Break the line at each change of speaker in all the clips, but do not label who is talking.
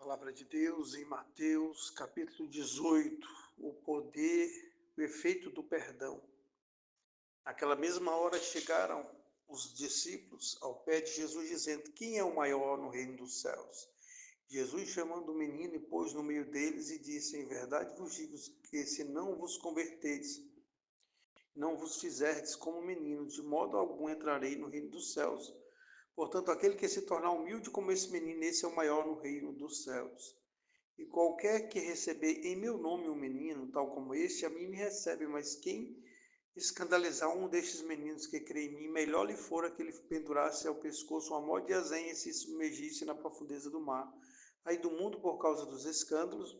Palavra de Deus em Mateus, capítulo 18, o poder, o efeito do perdão. Naquela mesma hora chegaram os discípulos ao pé de Jesus, dizendo: Quem é o maior no reino dos céus? Jesus, chamando o menino, e pôs no meio deles e disse: Em verdade vos digo que se não vos converterdes, não vos fizerdes como meninos, de modo algum entrarei no reino dos céus. Portanto, aquele que se tornar humilde como esse menino, esse é o maior no reino dos céus. E qualquer que receber em meu nome um menino, tal como este, a mim me recebe, mas quem escandalizar um destes meninos que crê em mim, melhor lhe fora que ele pendurasse ao pescoço uma mó de azenha e se submergisse na profundeza do mar. Aí do mundo por causa dos escândalos,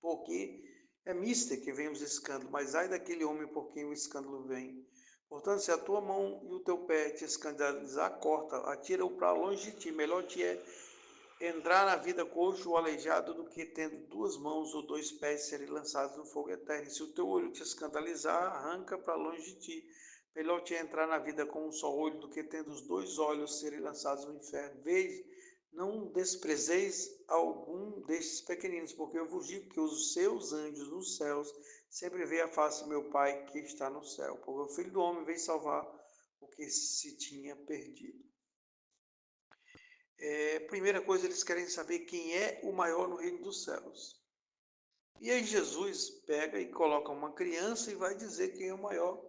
porque é mister que vem os escândalos, mas ai daquele homem por quem o escândalo vem. Portanto, se a tua mão e o teu pé te escandalizar, corta, atira-o para longe de ti. Melhor te é entrar na vida coxo ou aleijado do que tendo duas mãos ou dois pés serem lançados no fogo eterno. E se o teu olho te escandalizar, arranca para longe de ti. Melhor te é entrar na vida com um só olho do que tendo os dois olhos serem lançados no inferno. Veja, não desprezeis algum destes pequeninos, porque eu vos digo que os seus anjos nos céus sempre veem a face do meu Pai que está no céu. Porque o Filho do Homem veio salvar o que se tinha perdido. Primeira coisa, eles querem saber quem é o maior no reino dos céus. E aí Jesus pega e coloca uma criança e vai dizer quem é o maior,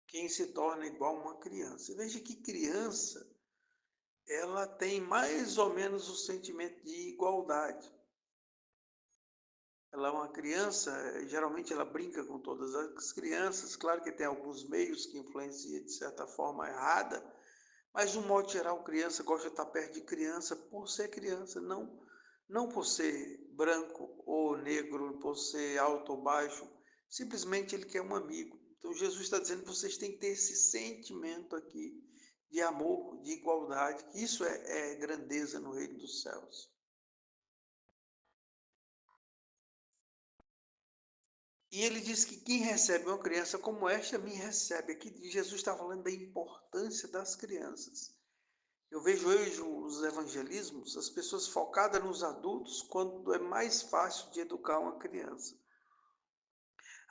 quem se torna igual a uma criança. E veja que criança, ela tem mais ou menos o sentimento de igualdade. Ela é uma criança, geralmente ela brinca com todas as crianças, claro que tem alguns meios que influenciam de certa forma errada, mas, de um modo geral, criança gosta de estar perto de criança por ser criança, não por ser branco ou negro, por ser alto ou baixo, simplesmente ele quer um amigo. Então, Jesus está dizendo que vocês têm que ter esse sentimento aqui de amor, de igualdade, que isso é grandeza no reino dos céus. E ele diz que quem recebe uma criança como esta, me recebe. Aqui Jesus está falando da importância das crianças. Eu vejo hoje os evangelismos, as pessoas focadas nos adultos, quando é mais fácil de educar uma criança.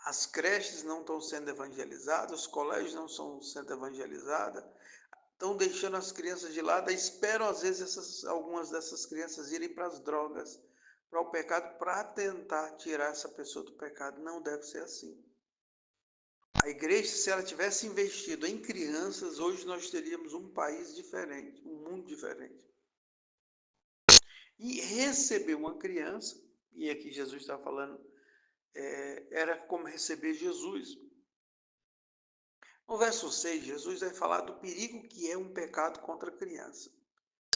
As creches não estão sendo evangelizadas, os colégios não estão sendo evangelizados, estão deixando as crianças de lado, esperam às vezes algumas dessas crianças irem para as drogas, para o pecado, para tentar tirar essa pessoa do pecado. Não deve ser assim. A igreja, se ela tivesse investido em crianças, hoje nós teríamos um país diferente, um mundo diferente. E receber uma criança, e aqui Jesus está falando, era como receber Jesus. No verso 6, Jesus vai falar do perigo que é um pecado contra a criança.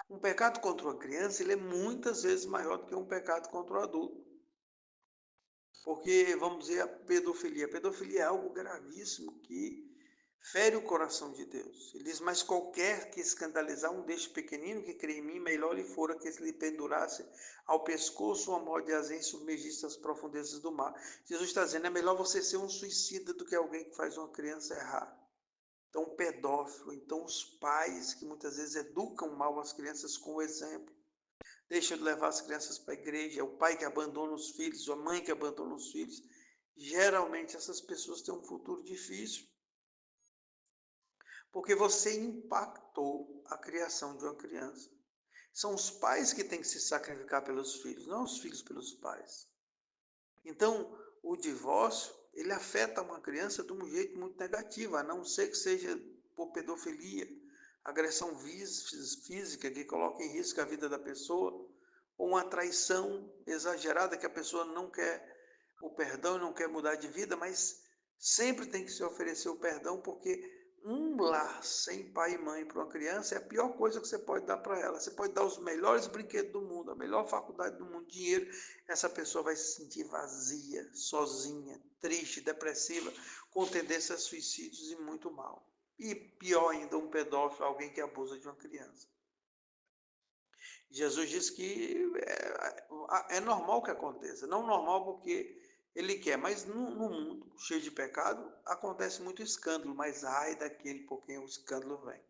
Um pecado contra uma criança, ele é muitas vezes maior do que um pecado contra o adulto. Porque, vamos dizer, a pedofilia. A pedofilia é algo gravíssimo que fere o coração de Deus. Ele diz, mas qualquer que escandalizar um deste pequenino que crê em mim, melhor lhe fora que se lhe pendurasse ao pescoço uma mó de azeite e submergisse às profundezas do mar. Jesus está dizendo, é melhor você ser um suicida do que alguém que faz uma criança errar. Então, o pedófilo, então os pais que muitas vezes educam mal as crianças com o exemplo, deixam de levar as crianças para a igreja, é o pai que abandona os filhos, a mãe que abandona os filhos. Geralmente essas pessoas têm um futuro difícil, porque você impactou a criação de uma criança. São os pais que têm que se sacrificar pelos filhos, não os filhos pelos pais. Então, o divórcio, ele afeta uma criança de um jeito muito negativo, a não ser que seja por pedofilia, agressão física que coloca em risco a vida da pessoa, ou uma traição exagerada que a pessoa não quer o perdão e não quer mudar de vida, mas sempre tem que se oferecer o perdão, porque um lar sem pai e mãe para uma criança é a pior coisa que você pode dar para ela. Você pode dar os melhores brinquedos do mundo, a melhor faculdade do mundo, dinheiro, essa pessoa vai se sentir vazia, sozinha, triste, depressiva, com tendência a suicídios e muito mal. E pior ainda, um pedófilo, alguém que abusa de uma criança. Jesus disse que é normal que aconteça, não normal porque ele quer, mas no mundo cheio de pecado acontece muito escândalo, mas ai daquele por quem o escândalo vem.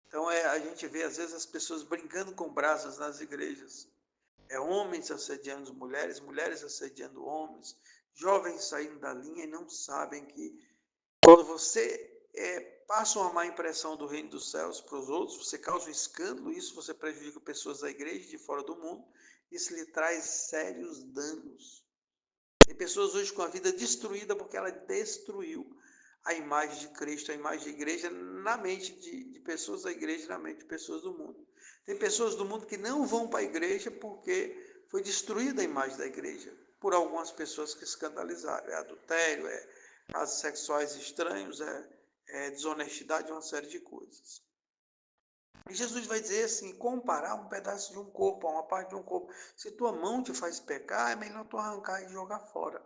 Então, a gente vê, às vezes, as pessoas brincando com brasas nas igrejas. É homens assediando mulheres, mulheres assediando homens, jovens saindo da linha e não sabem que quando você passa uma má impressão do reino dos céus para os outros, você causa um escândalo, isso você prejudica pessoas da igreja de fora do mundo, isso lhe traz sérios danos. Tem pessoas hoje com a vida destruída porque ela destruiu a imagem de Cristo, a imagem de igreja na mente de pessoas da igreja, na mente de pessoas do mundo. Tem pessoas do mundo que não vão para a igreja porque foi destruída a imagem da igreja por algumas pessoas que escandalizaram. É adultério, é casos sexuais estranhos, é desonestidade, uma série de coisas. E Jesus vai dizer assim, comparar um pedaço de um corpo, uma parte de um corpo. Se tua mão te faz pecar, é melhor tu arrancar e jogar fora.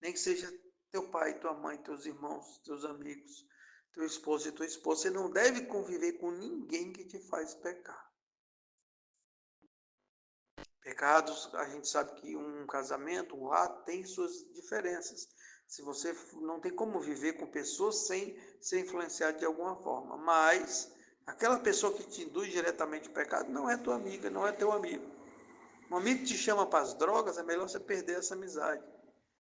Nem que seja teu pai, tua mãe, teus irmãos, teus amigos, teu esposo e tua esposa. Você não deve conviver com ninguém que te faz pecar. Pecados, a gente sabe que um casamento, um lar, tem suas diferenças. Se você não tem como viver com pessoas sem ser influenciado de alguma forma. Mas aquela pessoa que te induz diretamente ao pecado não é tua amiga, não é teu amigo. Um amigo que te chama para as drogas, é melhor você perder essa amizade.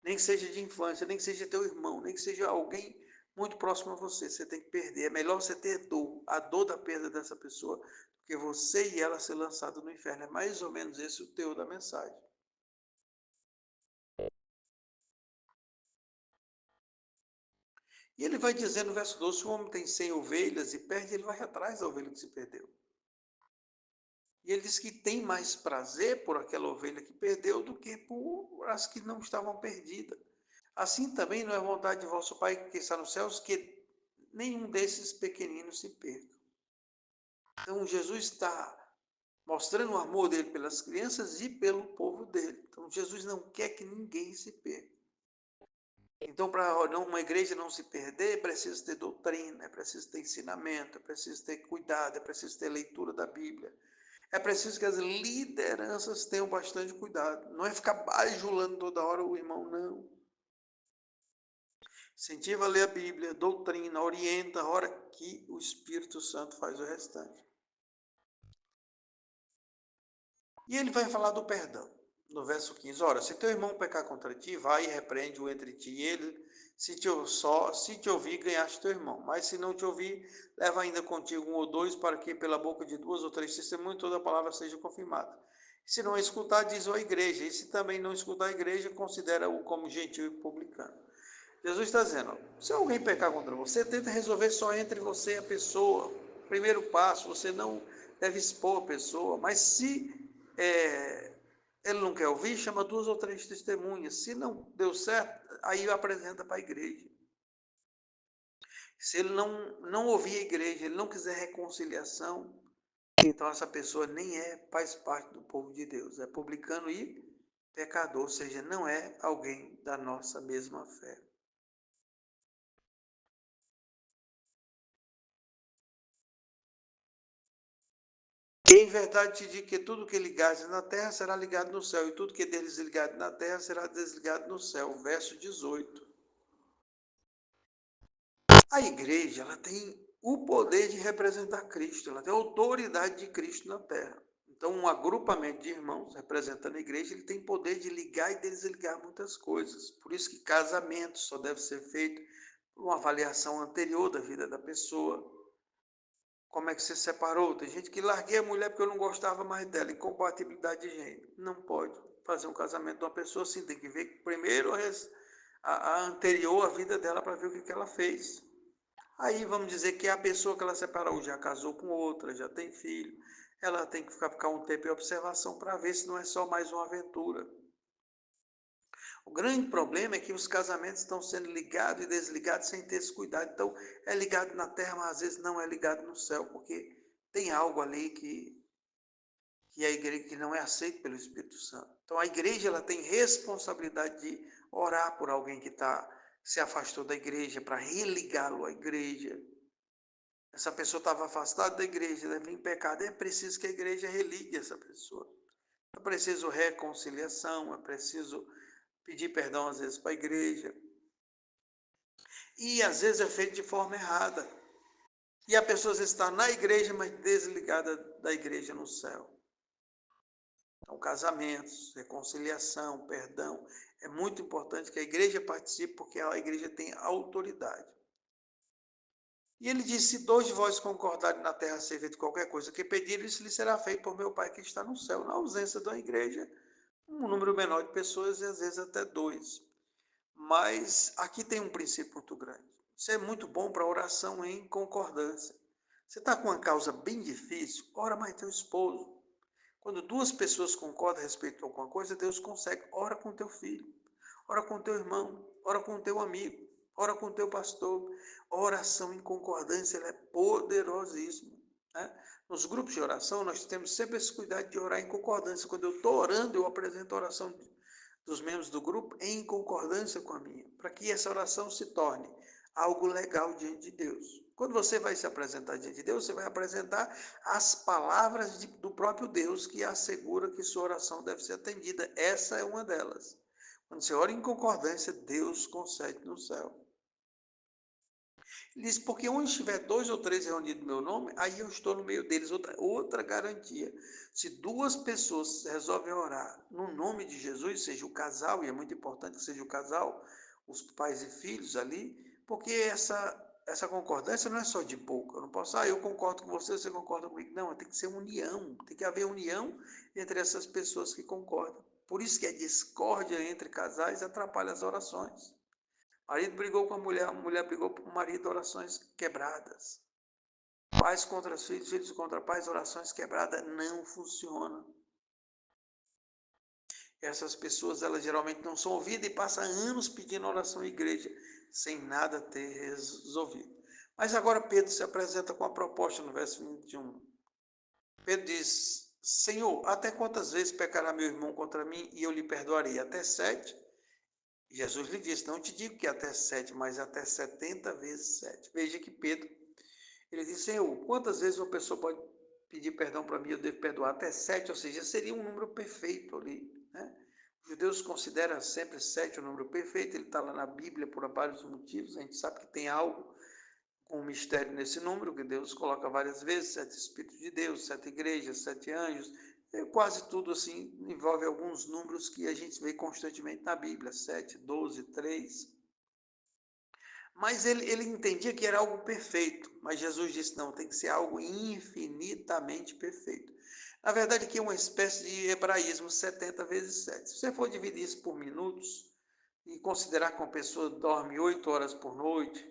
Nem que seja de infância, nem que seja teu irmão, nem que seja alguém muito próximo a você, você tem que perder. É melhor você ter dor, a dor da perda dessa pessoa, do que você e ela ser lançado no inferno. É mais ou menos esse o teor da mensagem. E ele vai dizer no verso 12, se o homem tem 100 ovelhas e perde, ele vai atrás da ovelha que se perdeu. E ele diz que tem mais prazer por aquela ovelha que perdeu do que por as que não estavam perdidas. Assim também não é vontade de vosso Pai que está nos céus que nenhum desses pequeninos se perca. Então Jesus está mostrando o amor dele pelas crianças e pelo povo dele. Então Jesus não quer que ninguém se perca. Então, para uma igreja não se perder, é preciso ter doutrina, é preciso ter ensinamento, é preciso ter cuidado, é preciso ter leitura da Bíblia. É preciso que as lideranças tenham bastante cuidado. Não é ficar bajulando toda hora o irmão, não. Incentiva a ler a Bíblia, doutrina, orienta, a hora que o Espírito Santo faz o restante. E ele vai falar do perdão. No verso 15, ora, se teu irmão pecar contra ti, vai e repreende-o entre ti e ele, se te ouvir, ganhaste teu irmão. Mas se não te ouvir, leva ainda contigo um ou dois, para que pela boca de duas ou três testemunhas toda a palavra seja confirmada. Se não escutar, diz a igreja, e se também não escutar a igreja, considera-o como gentil e publicano. Jesus está dizendo, se alguém pecar contra você, tenta resolver só entre você e a pessoa. Primeiro passo, você não deve expor a pessoa, mas se ele não quer ouvir, chama duas ou três testemunhas. Se não deu certo, aí apresenta para a igreja. Se ele não ouvir a igreja, ele não quiser reconciliação, então essa pessoa nem faz parte do povo de Deus. É publicano e pecador, ou seja, não é alguém da nossa mesma fé. Em verdade te digo que tudo que ligares na terra será ligado no céu, e tudo que desligado na terra será desligado no céu. Verso 18. A igreja, ela tem o poder de representar Cristo, ela tem a autoridade de Cristo na terra. Então, um agrupamento de irmãos representando a igreja, ele tem poder de ligar e desligar muitas coisas. Por isso que casamento só deve ser feito por uma avaliação anterior da vida da pessoa. Como é que você separou? Tem gente que larguei a mulher porque eu não gostava mais dela. Incompatibilidade de gênero. Não pode fazer um casamento de uma pessoa assim. Tem que ver primeiro a anterior à vida dela para ver o que ela fez. Aí vamos dizer que a pessoa que ela separou já casou com outra, já tem filho. Ela tem que ficar um tempo em observação para ver se não é só mais uma aventura. O grande problema é que os casamentos estão sendo ligados e desligados sem ter esse cuidado. Então, é ligado na terra, mas às vezes não é ligado no céu, porque tem algo ali que a igreja que não é aceito pelo Espírito Santo. Então, a igreja ela tem responsabilidade de orar por alguém que se afastou da igreja, para religá-lo à igreja. Essa pessoa estava afastada da igreja, deve em pecado. É preciso que a igreja religue essa pessoa. É preciso reconciliação, é preciso pedir perdão às vezes para a igreja. E às vezes é feito de forma errada. E a pessoa está na igreja, mas desligada da igreja no céu. Então, casamentos, reconciliação, perdão. É muito importante que a igreja participe, porque a igreja tem autoridade. E ele disse: se dois de vós concordarem na terra acerca de qualquer coisa que pedirem, isso lhe será feito por meu Pai que está no céu. Na ausência da igreja, um número menor de pessoas e às vezes até dois. Mas aqui tem um princípio muito grande. Isso é muito bom para oração em concordância. Você está com uma causa bem difícil, ora mais teu esposo. Quando duas pessoas concordam a respeito de alguma coisa, Deus consegue. Ora com teu filho, ora com teu irmão, ora com teu amigo, ora com teu pastor. A oração em concordância ela é poderosíssima. Né? Nos grupos de oração, nós temos sempre esse cuidado de orar em concordância. Quando eu estou orando, eu apresento a oração dos membros do grupo em concordância com a minha, para que essa oração se torne algo legal diante de Deus. Quando você vai se apresentar diante de Deus, você vai apresentar as palavras do próprio Deus que assegura que sua oração deve ser atendida. Essa é uma delas. Quando você ora em concordância, Deus concede no céu. Ele diz, porque onde estiver dois ou três reunidos no meu nome, aí eu estou no meio deles. Outra garantia. Se duas pessoas resolvem orar no nome de Jesus, seja o casal, e é muito importante que seja o casal, os pais e filhos ali, porque essa concordância não é só de boca. Eu não posso, eu concordo com você, você concorda comigo. Não, tem que ser união. Tem que haver união entre essas pessoas que concordam. Por isso que a discórdia entre casais atrapalha as orações. O marido brigou com a mulher brigou com o marido, orações quebradas. Pais contra os filhos, filhos contra pais, orações quebradas, não funcionam. Essas pessoas, elas geralmente não são ouvidas e passam anos pedindo oração à igreja, sem nada ter resolvido. Mas agora Pedro se apresenta com a proposta no verso 21. Pedro diz, Senhor, até quantas vezes pecará meu irmão contra mim e eu lhe perdoarei? Até 7? Jesus lhe disse, não te digo que até 7, mas até 70 vezes 7. Veja que Pedro, ele disse, Senhor, quantas vezes uma pessoa pode pedir perdão para mim, eu devo perdoar? Até 7, ou seja, seria um número perfeito ali. Né? Os judeus consideram sempre 7 o número perfeito, ele está lá na Bíblia por vários motivos, a gente sabe que tem algo com um mistério nesse número, que Deus coloca várias vezes, 7 Espíritos de Deus, 7 igrejas, 7 anjos, quase tudo assim envolve alguns números que a gente vê constantemente na Bíblia, 7, 12, 3. Mas ele entendia que era algo perfeito, mas Jesus disse, não, tem que ser algo infinitamente perfeito. Na verdade, aqui é uma espécie de hebraísmo, 70 vezes 7. Se você for dividir isso por minutos, e considerar que uma pessoa dorme 8 horas por noite,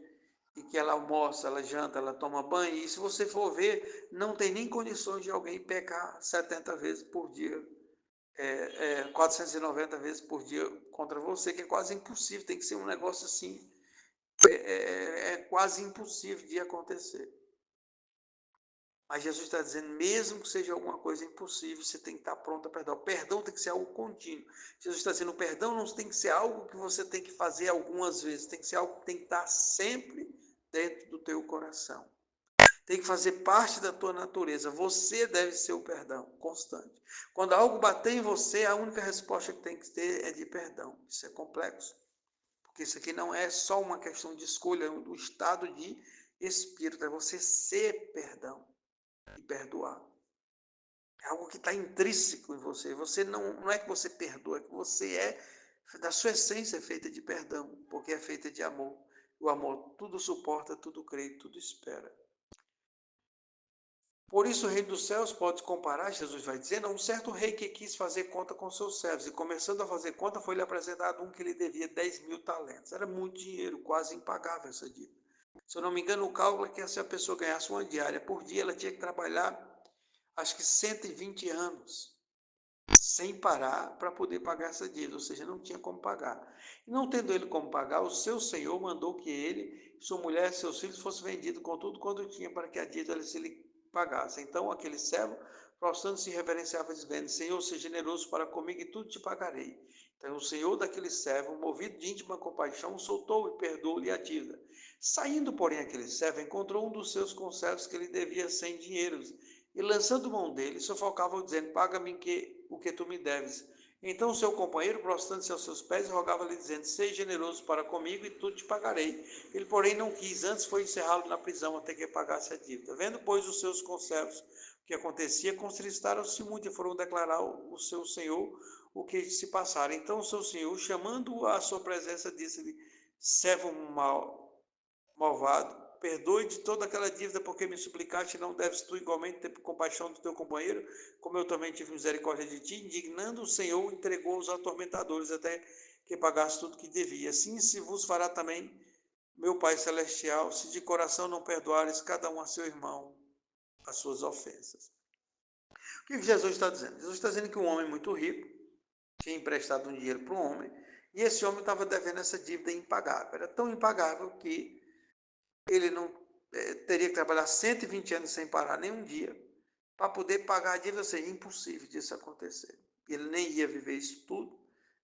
e que ela almoça, ela janta, ela toma banho, e se você for ver, não tem nem condições de alguém pecar 70 vezes por dia, 490 vezes por dia contra você, que é quase impossível, tem que ser um negócio assim, é quase impossível de acontecer. Mas Jesus está dizendo, mesmo que seja alguma coisa impossível, você tem que estar pronto a perdoar. O perdão tem que ser algo contínuo. Jesus está dizendo, o perdão não tem que ser algo que você tem que fazer algumas vezes, tem que ser algo que tem que estar sempre dentro do teu coração. Tem que fazer parte da tua natureza. Você deve ser o perdão constante. Quando algo bater em você, a única resposta que tem que ter é de perdão. Isso é complexo. Porque isso aqui não é só uma questão de escolha, é um estado de espírito, é você ser perdão e perdoar. É algo que está intrínseco em você. Você não é que você perdoa, é que você da sua essência é feita de perdão, porque é feita de amor. O amor tudo suporta, tudo crê, tudo espera. Por isso o reino dos céus pode comparar, Jesus vai dizendo, a um certo rei que quis fazer conta com seus servos. E começando a fazer conta, foi-lhe apresentado um que lhe devia 10.000 talentos. Era muito dinheiro, quase impagável essa dívida. Se eu não me engano, o cálculo é que se a pessoa ganhasse uma diária por dia, ela tinha que trabalhar, acho que 120 anos, sem parar, para poder pagar essa dívida, ou seja, não tinha como pagar. E não tendo ele como pagar, o seu senhor mandou que ele, sua mulher e seus filhos fossem vendidos com tudo quanto tinha para que a dívida se lhe pagasse. Então aquele servo, prostrando-se, reverenciava, dizendo, Senhor, seja generoso para comigo e tudo te pagarei. Então o senhor daquele servo, movido de íntima compaixão, soltou e perdoou-lhe a dívida. Saindo, porém, aquele servo, encontrou um dos seus conservos que lhe devia 100 dinheiros, e lançando mão dele, sufocava-o, dizendo, paga-me o que tu me deves. Então seu companheiro, prostrando-se aos seus pés, rogava-lhe, dizendo: seja generoso para comigo e tudo te pagarei. Ele, porém, não quis, antes foi encerrá-lo na prisão até que pagasse a dívida. Vendo, pois, os seus conservos o que acontecia, contristaram-se muito e foram declarar ao seu senhor o que se passara. Então o seu senhor, chamando-o à sua presença, disse-lhe: servo malvado, perdoe de toda aquela dívida, porque me suplicaste, não deves tu igualmente ter compaixão do teu companheiro, como eu também tive misericórdia de ti. Indignando o Senhor, entregou aos atormentadores até que pagasse tudo que devia. Assim se vos fará também meu Pai Celestial, se de coração não perdoares cada um a seu irmão as suas ofensas. O que Jesus está dizendo? Jesus está dizendo que um homem muito rico tinha emprestado um dinheiro para um homem, e esse homem estava devendo essa dívida impagável. Era tão impagável que ele não teria que trabalhar 120 anos sem parar nenhum dia para poder pagar a dívida. Seria impossível disso acontecer. Ele nem ia viver isso tudo,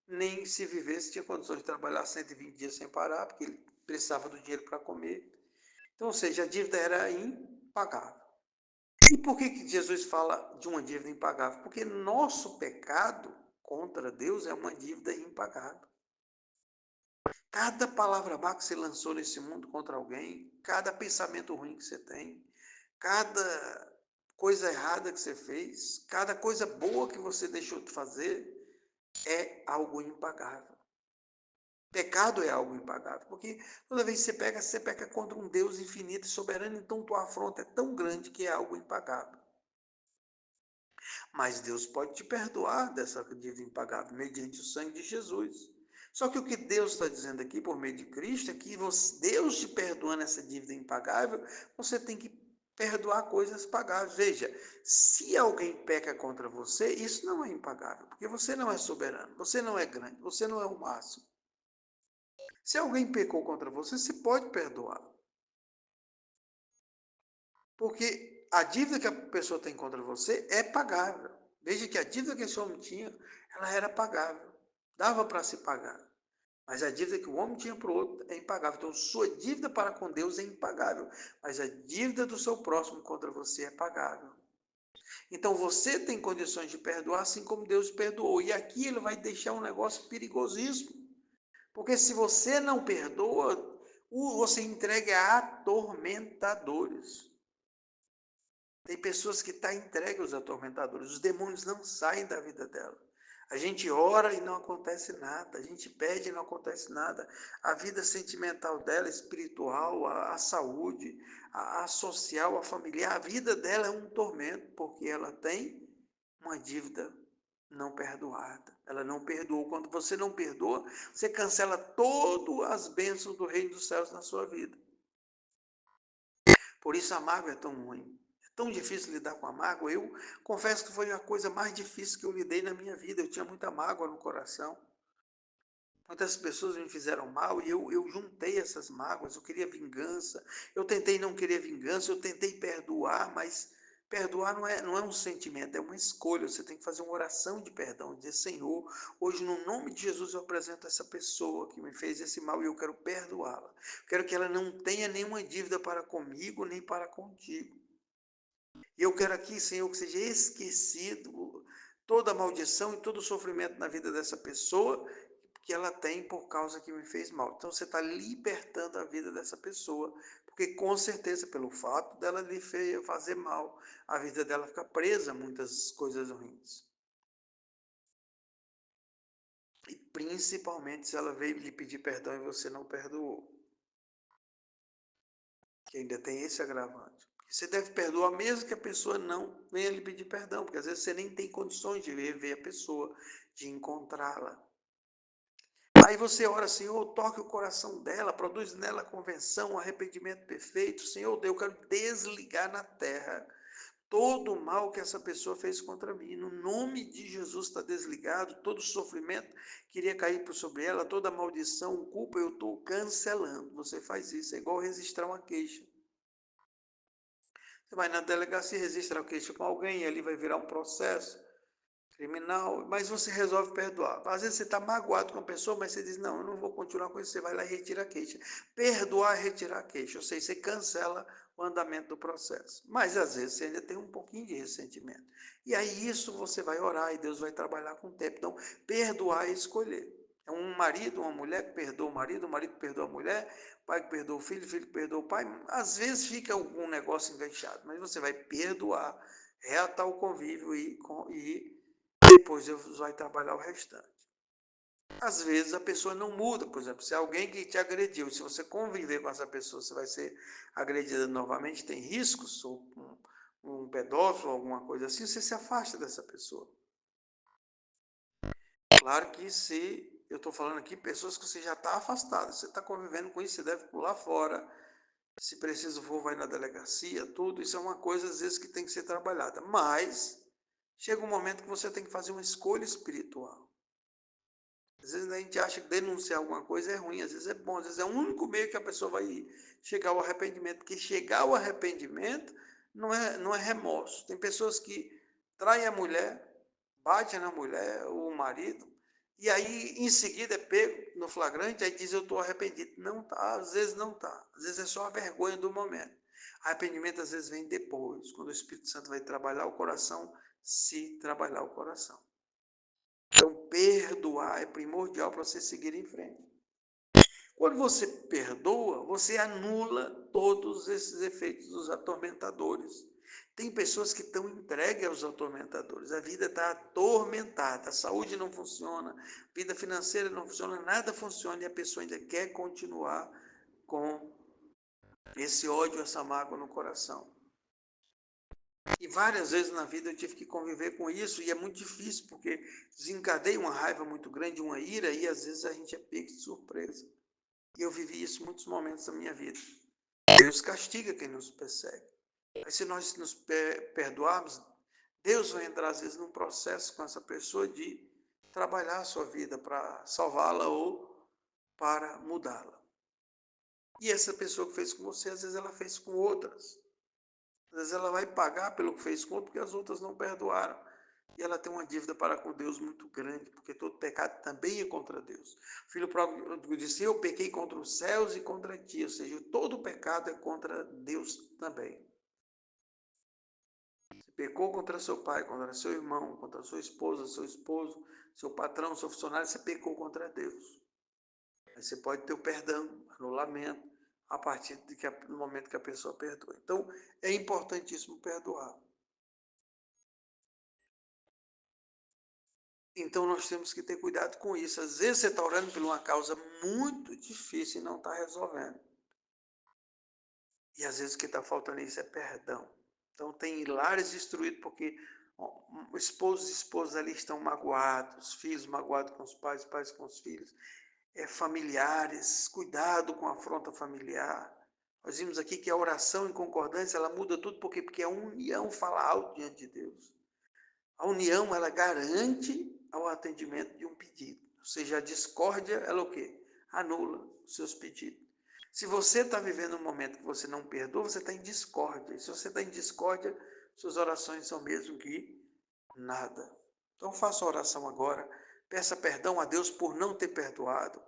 nem se vivesse tinha condições de trabalhar 120 dias sem parar, porque ele precisava do dinheiro para comer. Então, ou seja, a dívida era impagável. E por que Jesus fala de uma dívida impagável? Porque nosso pecado contra Deus é uma dívida impagável. Cada palavra má que você lançou nesse mundo contra alguém, cada pensamento ruim que você tem, cada coisa errada que você fez, cada coisa boa que você deixou de fazer, é algo impagável. Pecado é algo impagável, porque toda vez que você peca contra um Deus infinito e soberano, então tua afronta é tão grande que é algo impagável. Mas Deus pode te perdoar dessa dívida impagável mediante o sangue de Jesus. Só que o que Deus está dizendo aqui por meio de Cristo é que Deus te perdoando essa dívida impagável, você tem que perdoar coisas pagáveis. Veja, se alguém peca contra você, isso não é impagável, porque você não é soberano, você não é grande, você não é o máximo. Se alguém pecou contra você, você pode perdoar. Porque a dívida que a pessoa tem contra você é pagável. Veja que a dívida que esse homem tinha, ela era pagável. Dava para se pagar. Mas a dívida que o homem tinha para o outro é impagável. Então, sua dívida para com Deus é impagável. Mas a dívida do seu próximo contra você é pagável. Então, você tem condições de perdoar, assim como Deus perdoou. E aqui ele vai deixar um negócio perigosíssimo. Porque se você não perdoa, você entrega a atormentadores. Tem pessoas que estão entregues aos atormentadores. Os demônios não saem da vida dela. A gente ora e não acontece nada. A gente pede e não acontece nada. A vida sentimental dela, espiritual, a saúde, a social, a familiar, a vida dela é um tormento, porque ela tem uma dívida não perdoada. Ela não perdoou. Quando você não perdoa, você cancela todas as bênçãos do reino dos céus na sua vida. Por isso a mágoa é tão ruim. É tão difícil lidar com a mágoa. Eu confesso que foi a coisa mais difícil que eu lidei na minha vida. Eu tinha muita mágoa no coração. Muitas pessoas me fizeram mal e eu juntei essas mágoas. Eu queria vingança. Eu tentei não querer vingança. Eu tentei perdoar, mas perdoar não é um sentimento, é uma escolha. Você tem que fazer uma oração de perdão. Dizer: Senhor, hoje no nome de Jesus eu apresento essa pessoa que me fez esse mal e eu quero perdoá-la. Quero que ela não tenha nenhuma dívida para comigo nem para contigo. E eu quero aqui, Senhor, que seja esquecido toda a maldição e todo o sofrimento na vida dessa pessoa que ela tem por causa que me fez mal. Então você está libertando a vida dessa pessoa, porque com certeza, pelo fato dela lhe fazer mal, a vida dela fica presa a muitas coisas ruins. E principalmente se ela veio lhe pedir perdão e você não perdoou. Que ainda tem esse agravante. Você deve perdoar mesmo que a pessoa não venha lhe pedir perdão, porque às vezes você nem tem condições de rever a pessoa, de encontrá-la. Aí você ora: Senhor, toque o coração dela, produz nela convenção, arrependimento perfeito. Senhor, eu quero desligar na terra todo o mal que essa pessoa fez contra mim. No nome de Jesus está desligado, todo o sofrimento queria cair sobre ela, toda maldição, culpa, eu estou cancelando. Você faz isso, é igual registrar uma queixa. Você vai na delegacia, registra a queixa com alguém, e ali vai virar um processo. criminal, mas você resolve perdoar. Às vezes você está magoado com a pessoa, mas você diz, não, eu não vou continuar com isso, você vai lá e retira a queixa. Perdoar é retirar a queixa, ou seja, você cancela o andamento do processo. Mas às vezes você ainda tem um pouquinho de ressentimento. E aí isso você vai orar e Deus vai trabalhar com o tempo. Então, perdoar é escolher. É um marido, uma mulher que perdoa o marido que perdoa a mulher, pai que perdoa o filho que perdoa o pai. Às vezes fica algum negócio enganchado, mas você vai perdoar, reatar o convívio e depois Deus vai trabalhar o restante. Às vezes a pessoa não muda, por exemplo, se é alguém que te agrediu, se você conviver com essa pessoa, você vai ser agredida novamente, tem riscos, ou um pedófilo, alguma coisa assim, você se afasta dessa pessoa. Claro que se, eu estou falando aqui, pessoas que você já está afastado, você está convivendo com isso, você deve pular fora, se preciso for, vai na delegacia, tudo, isso é uma coisa às vezes que tem que ser trabalhada, mas chega um momento que você tem que fazer uma escolha espiritual. Às vezes a gente acha que denunciar alguma coisa é ruim, às vezes é bom, às vezes é o único meio que a pessoa vai chegar ao arrependimento, porque chegar ao arrependimento não é remorso. Tem pessoas que traem a mulher, batem na mulher, ou o marido, e aí em seguida é pego no flagrante, aí diz eu estou arrependido. Não está, às vezes não está, às vezes é só a vergonha do momento. Arrependimento às vezes vem depois, quando o Espírito Santo vai trabalhar o coração, se trabalhar o coração. Então, perdoar é primordial para você seguir em frente. Quando você perdoa, você anula todos esses efeitos dos atormentadores. Tem pessoas que estão entregues aos atormentadores. A vida está atormentada, a saúde não funciona, a vida financeira não funciona, nada funciona e a pessoa ainda quer continuar com esse ódio, essa mágoa no coração. E várias vezes na vida eu tive que conviver com isso e é muito difícil, porque desencadeia uma raiva muito grande, uma ira, e às vezes a gente é pego de surpresa. E eu vivi isso em muitos momentos da minha vida. Deus castiga quem nos persegue. Mas se nós nos perdoarmos, Deus vai entrar às vezes num processo com essa pessoa de trabalhar a sua vida para salvá-la ou para mudá-la. E essa pessoa que fez com você, às vezes ela fez com outras. Às vezes ela vai pagar pelo que fez com outro, porque as outras não perdoaram. E ela tem uma dívida para com Deus muito grande, porque todo pecado também é contra Deus. O filho próprio disse, eu pequei contra os céus e contra ti, ou seja, todo pecado é contra Deus também. Você pecou contra seu pai, contra seu irmão, contra sua esposa, seu esposo, seu patrão, seu funcionário, você pecou contra Deus. Aí você pode ter o perdão, anulamento, a partir do momento que a pessoa perdoa. Então, é importantíssimo perdoar. Então nós temos que ter cuidado com isso. Às vezes você está orando por uma causa muito difícil e não está resolvendo. E às vezes o que está faltando isso é perdão. Então tem lares destruídos porque esposos e esposas ali estão magoados, filhos magoados com os pais com os filhos. Familiares, cuidado com a afronta familiar. Nós vimos aqui que a oração em concordância, ela muda tudo, porque a união fala alto diante de Deus. A união, ela garante ao atendimento de um pedido. Ou seja, a discórdia, ela o quê? Anula os seus pedidos. Se você está vivendo um momento que você não perdoa, você está em discórdia. E se você está em discórdia, suas orações são mesmo que nada. Então faça a oração agora. Peça perdão a Deus por não ter perdoado.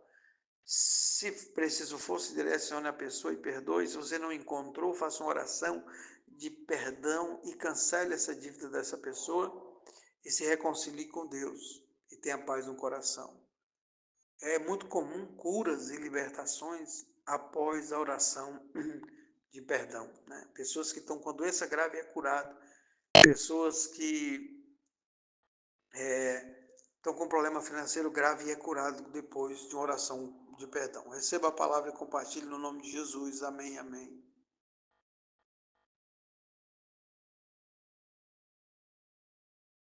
Se preciso for, se direcione a pessoa e perdoe. Se você não encontrou, faça uma oração de perdão e cancele essa dívida dessa pessoa e se reconcilie com Deus e tenha paz no coração. É muito comum curas e libertações após a oração de perdão. Né? Pessoas que estão com doença grave é curado. Pessoas que estão com problema financeiro grave e é curado depois de uma oração de perdão. Receba a palavra e compartilhe no nome de Jesus. Amém, amém.